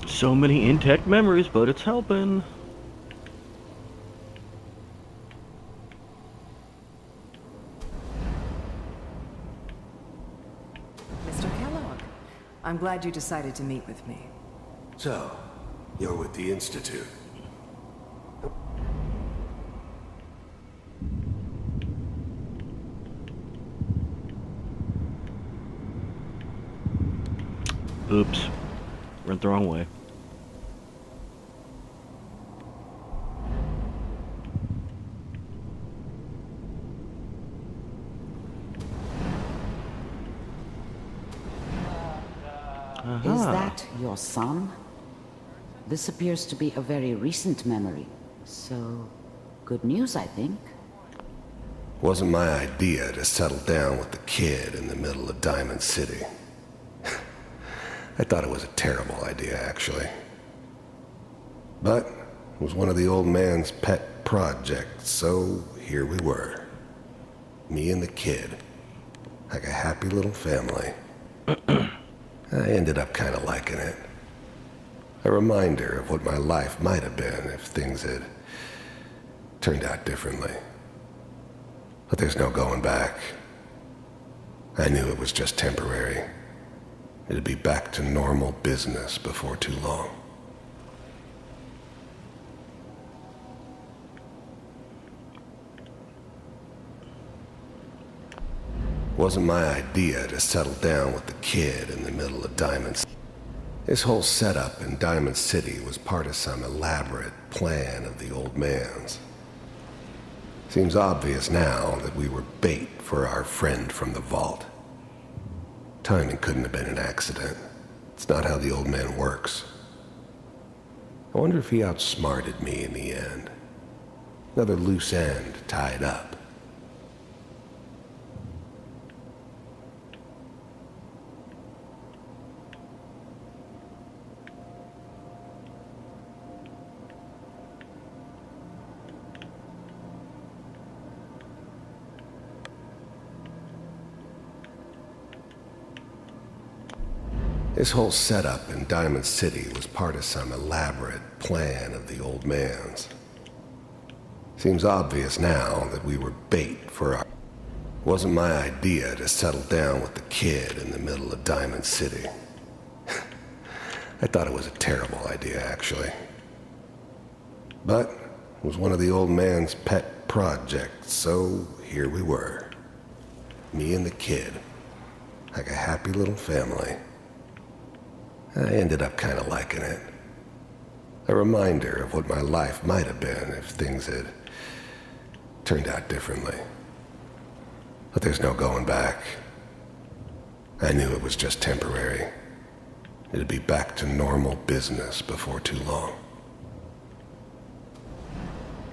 So many intact memories, but it's helping. Mr. Kellogg, I'm glad you decided to meet with me. So, you're with the Institute. Oops. Went the wrong way. Is that your son? This appears to be a very recent memory. So, good news, I think. Wasn't my idea to settle down with the kid in the middle of Diamond City. I thought it was a terrible idea, actually. But it was one of the old man's pet projects, so here we were. Me and the kid. Like a happy little family. I ended up kind of liking it. A reminder of what my life might have been if things had turned out differently. But there's no going back. I knew it was just temporary. It'd be back to normal business before too long. Wasn't my idea to settle down with the kid in the middle of Diamond City. This whole setup in Diamond City was part of some elaborate plan of the old man's. Seems obvious now that we were bait for our friend from the vault. Timing couldn't have been an accident. It's not how the old man works. I wonder if he outsmarted me in the end. Another loose end tied up. This whole setup in Diamond City was part of some elaborate plan of the old man's. Seems obvious now that we were bait for our... Wasn't my idea to settle down with the kid in the middle of Diamond City. I thought it was a terrible idea, actually. But it was one of the old man's pet projects, so here we were. Me and the kid. Like a happy little family. I ended up kind of liking it. A reminder of what my life might have been if things had turned out differently. But there's no going back. I knew it was just temporary. It'd be back to normal business before too long.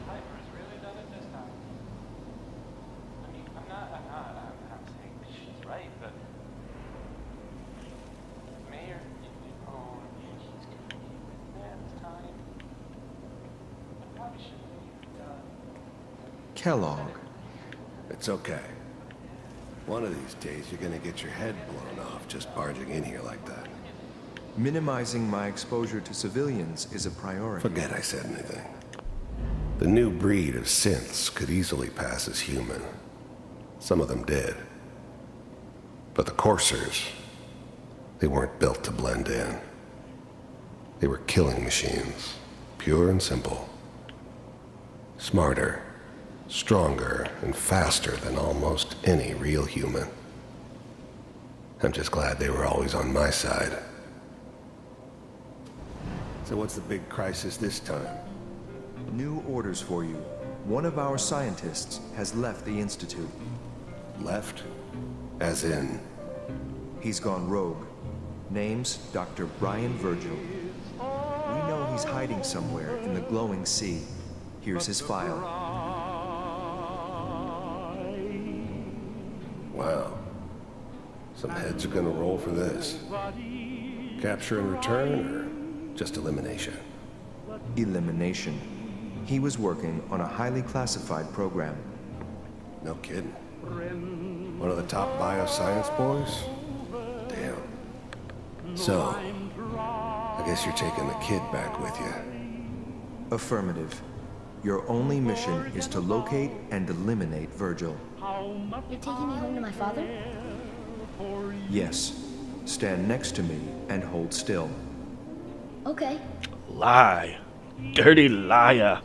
Piper's really done it this time. I mean, I'm not saying she's right, but Mayor, oh, he's gonna be bad this time. I probably shouldn't have done. Kellogg. It's okay. One of these days you're gonna get your head blown off just barging in here like that. Minimizing my exposure to civilians is a priority. Forget I said anything. The new breed of synths could easily pass as human. Some of them did. But the coursers, they weren't built to blend in. They were killing machines, pure and simple. Smarter, stronger, and faster than almost any real human. I'm just glad they were always on my side. So what's the big crisis this time? New orders for you. One of our scientists has left the Institute. Left? As in? He's gone rogue. Name's Dr. Brian Virgil. We know he's hiding somewhere in the glowing sea. Here's his file. Wow. Some heads are gonna roll for this. Capture and return, or just elimination? Elimination. He was working on a highly classified program. No kidding. One of the top bioscience boys? Damn. So, I guess you're taking the kid back with you. Affirmative. Your only mission is to locate and eliminate Virgil. You're taking me home to my father? Yes. Stand next to me and hold still. Okay. Lie. Dirty liar.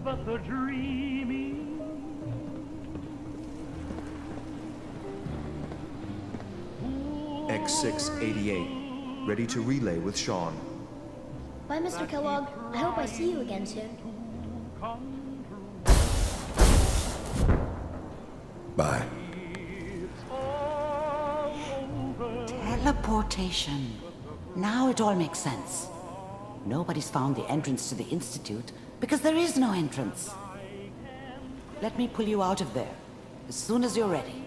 But the dreaming X688. Ready to relay with Sean. Bye, Mr. Kellogg. I hope I see you again soon. Bye. Teleportation. Now it all makes sense. Nobody's found the entrance to the Institute because there is no entrance. Let me pull you out of there as soon as you're ready.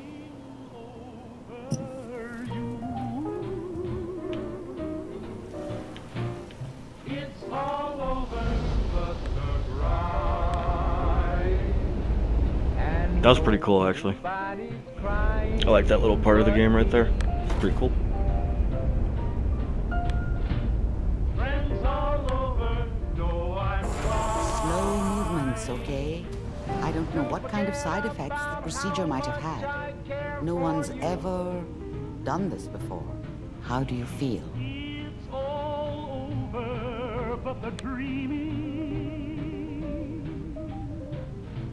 it's all over but the grind. And That was pretty cool, actually. nobody's crying. I like that little part of the game right there. It's pretty cool. Friends all over know I'm gone. Slow movements, okay? I don't know what kind of side effects the procedure might have had. No one's ever done this before. How do you feel? It's all over but the dreaming.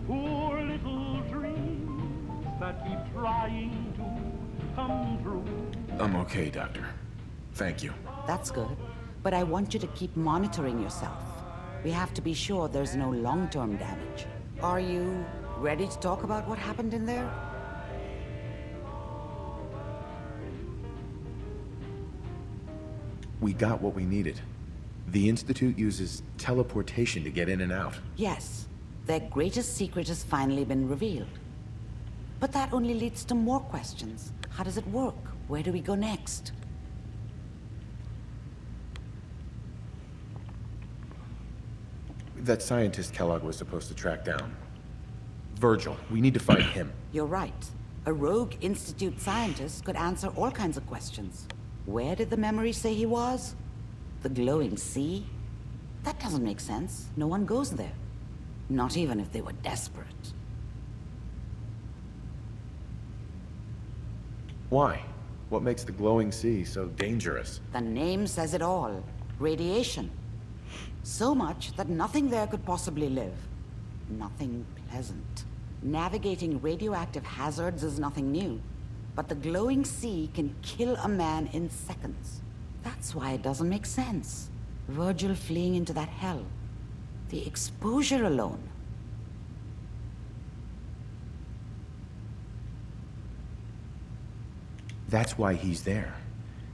Poor little dreams that keep trying to come true. I'm okay, Doctor. Thank you. That's good, but I want you to keep monitoring yourself. We have to be sure there's no long-term damage. Are you ready to talk about what happened in there? We got what we needed. The Institute uses teleportation to get in and out. Yes, their greatest secret has finally been revealed. But that only leads to more questions. How does it work? Where do we go next? That scientist Kellogg was supposed to track down. Virgil, we need to find him. You're right. A rogue Institute scientist could answer all kinds of questions. Where did the memory say he was? The glowing sea? That doesn't make sense. No one goes there. Not even if they were desperate. Why? What makes the glowing sea so dangerous? The name says it all. Radiation. So much that nothing there could possibly live. Nothing pleasant. Navigating radioactive hazards is nothing new. But the glowing sea can kill a man in seconds. That's why it doesn't make sense. Virgil fleeing into that hell. The exposure alone. That's why he's there.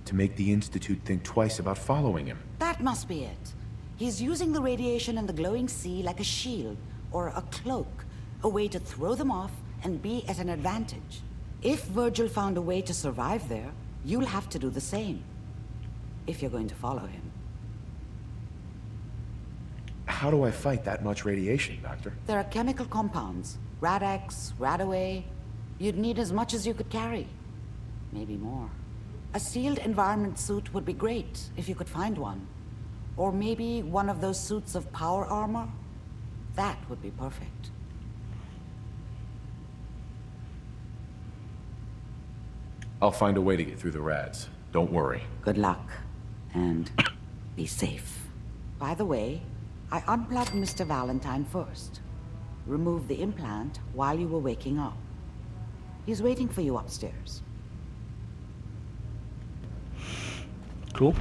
To make the Institute think twice about following him. That must be it. He's using the radiation and the glowing sea like a shield, or a cloak, a way to throw them off and be at an advantage. If Virgil found a way to survive there, you'll have to do the same. If you're going to follow him. How do I fight that much radiation, Doctor? There are chemical compounds. Rad-X, Radaway. You'd need as much as you could carry. Maybe more. A sealed environment suit would be great, if you could find one. Or maybe one of those suits of power armor? That would be perfect. I'll find a way to get through the rads. Don't worry. Good luck. And be safe. By the way, I unplugged Mr. Valentine first. Removed the implant while you were waking up. He's waiting for you upstairs. Cool.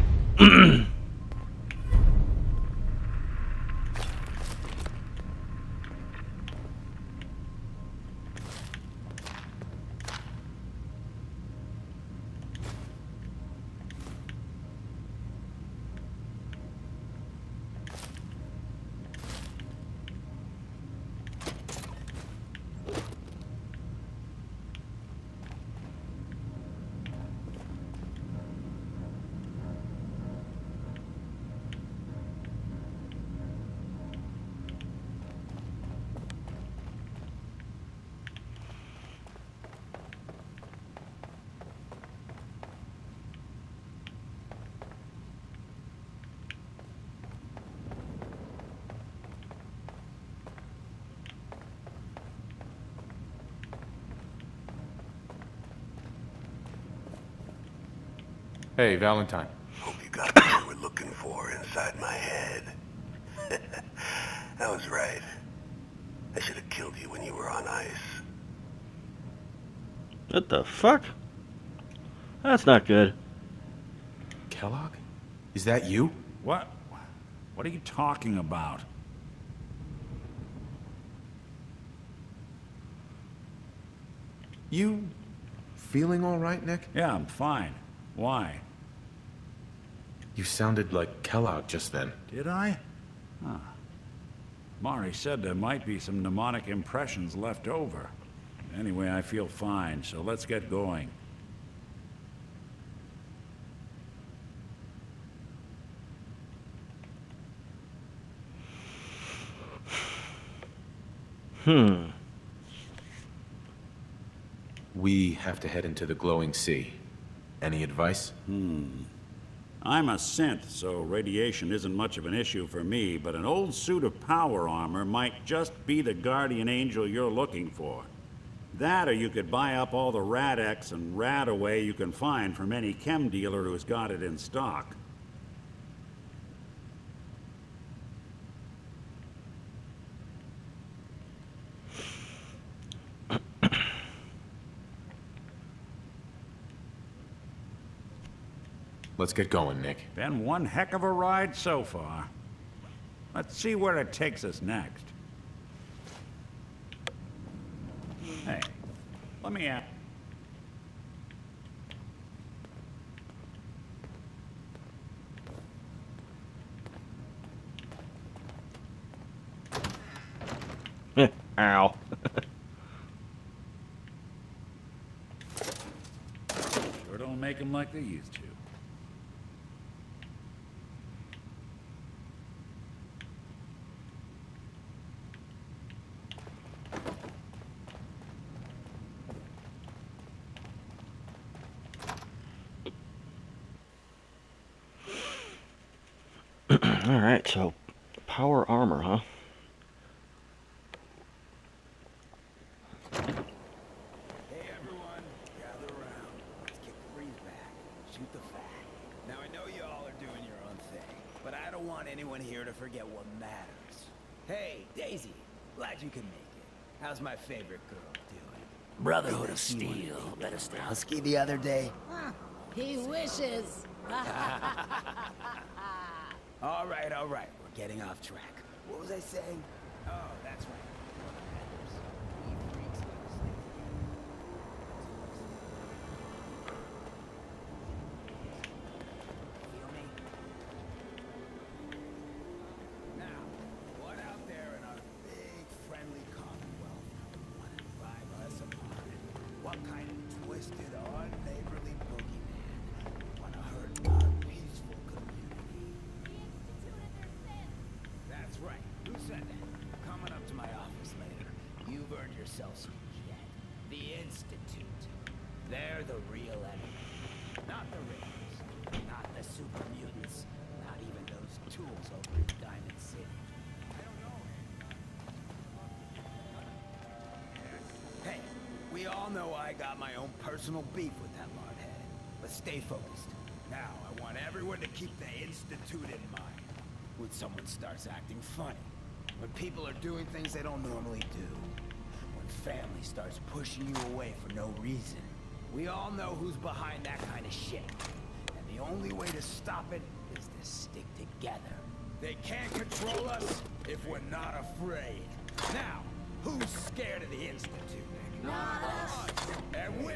Hey, Valentine. Hope you got what you were looking for inside my head. I was right. I should have killed you when you were on ice. What the fuck? That's not good. Kellogg? Is that you? What? What are you talking about? You feeling all right, Nick? Yeah, I'm fine. Why? You sounded like Kellogg just then. Did I? Huh. Mari said there might be some mnemonic impressions left over. Anyway, I feel fine, so let's get going. We have to head into the glowing sea. Any advice? I'm a synth, so radiation isn't much of an issue for me, but an old suit of power armor might just be the guardian angel you're looking for. That, or you could buy up all the Rad-X and Rad-Away you can find from any chem dealer who's got it in stock. Let's get going, Nick. Been one heck of a ride so far. Let's see where it takes us next. Hey, let me ask. Ow. Sure don't make them like they used to. Alright, so power armor, huh? Hey everyone, gather around. Let's kick the breeze back. Shoot the fat. Now I know you all are doing your own thing, but I don't want anyone here to forget what matters. Hey, Daisy, glad you can make it. How's my favorite girl doing? Brotherhood of Steel. Better stay husky the other day. He wishes. All right, we're getting off track. What was I saying? Oh, that's right. Feel me? Now, what out there in our big friendly commonwealth want to drive us apart? What kind of twisted, unneighborly boogeyman want to hurt our peaceful community? That's right. Who said that? Coming up to my office later. You've earned yourself some jet. The Institute. They're the real enemy. Not the Raiders. Not the super mutants. Not even those tools over in Diamond City. I don't know. Hey, we all know I got my own personal beef with that lardhead. But stay focused. Now, I want everyone to keep the Institute in mind. When someone starts acting funny. When people are doing things they don't normally do. When family starts pushing you away for no reason. We all know who's behind that kind of shit. And the only way to stop it is to stick together. They can't control us if we're not afraid. Now, who's scared of the Institute? Not us. And we're